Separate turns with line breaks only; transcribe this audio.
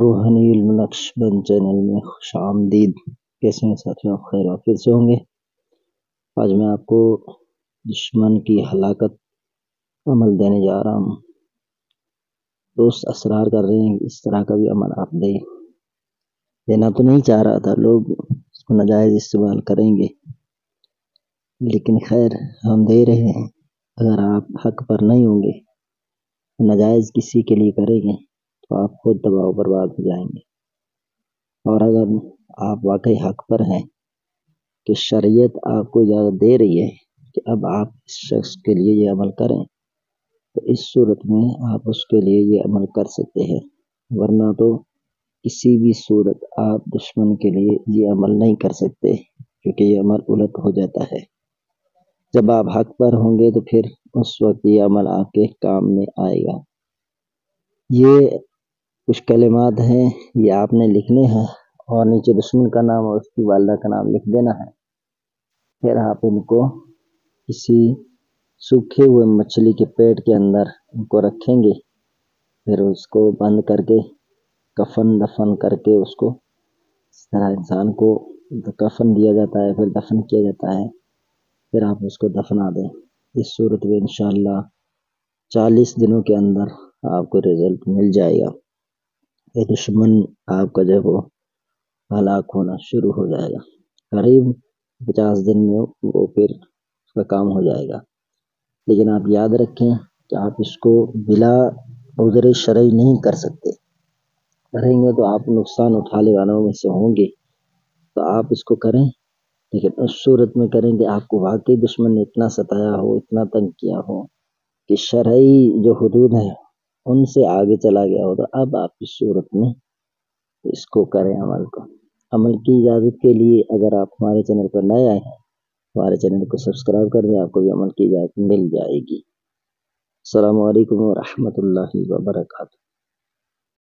روحانی علم نقشبند چینل میں خوش آمدید۔ کیسے ہیں ساتھیوں، آپ خیر وافیت سے ہوں گے۔ آج میں آپ کو دشمن کی ہلاکت عمل دینے جا رہا ہوں۔ دوست اصرار کر رہے ہیں اس طرح کا بھی عمل آپ دیں۔ دینا تو نہیں چاہ رہا تھا، لوگ اس کو ناجائز استعمال کریں گے، لیکن خیر ہم دے رہے ہیں۔ اگر آپ حق پر نہیں ہوں گے، ناجائز کسی کے لیے کریں گے تو آپ خود تباہ و برباد ہو جائیں گے۔ اور اگر آپ واقعی حق پر ہیں کہ شریعت آپ کو اجازت دے رہی ہے کہ اب آپ اس شخص کے لیے یہ عمل کریں، تو اس صورت میں آپ اس کے لیے یہ عمل کر سکتے ہیں، ورنہ تو کسی بھی صورت آپ دشمن کے لیے یہ عمل نہیں کر سکتے، کیونکہ یہ عمل الٹ ہو جاتا ہے۔ جب آپ حق پر ہوں گے تو پھر اس وقت یہ عمل آپ کے کام میں آئے گا۔ یہ کچھ کلمات ہیں، یہ آپ نے لکھنے ہیں اور نیچے دشمن کا نام اور اس کی والدہ کا نام لکھ دینا ہے۔ پھر آپ ان کو کسی سوکھے ہوئے مچھلی کے پیٹ کے اندر ان کو رکھیں گے، پھر اس کو بند کر کے کفن دفن کر کے اس کو اس طرح انسان کو کفن دیا جاتا ہے، پھر دفن کیا جاتا ہے، پھر آپ اس کو دفنا دیں۔ اس صورت میں انشاءاللہ 40 دنوں کے اندر آپ کو رزلٹ مل جائے گا۔ یہ دشمن آپ کا جب وہ ہلاک ہونا شروع ہو جائے گا، قریب 50 دن میں وہ پھر اس کا کام ہو جائے گا۔ لیکن آپ یاد رکھیں کہ آپ اس کو بلا عذر شرعی نہیں کر سکتے، کریں گے تو آپ نقصان اٹھانے والوں میں سے ہوں گے۔ تو آپ اس کو کریں، لیکن اس صورت میں کریں کہ آپ کو واقعی دشمن نے اتنا ستایا ہو، اتنا تنگ کیا ہو کہ شرعی جو حدود ہیں ان سے آگے چلا گیا ہو، تو اب آپ اس صورت میں اس کو کریں عمل کو۔ عمل کی اجازت کے لیے اگر آپ ہمارے چینل پر نئے آئے ہیں، ہمارے چینل کو سبسکرائب کر دیں، آپ کو بھی عمل کی اجازت مل جائے گی۔ السلام علیکم ورحمۃ اللہ وبرکاتہ۔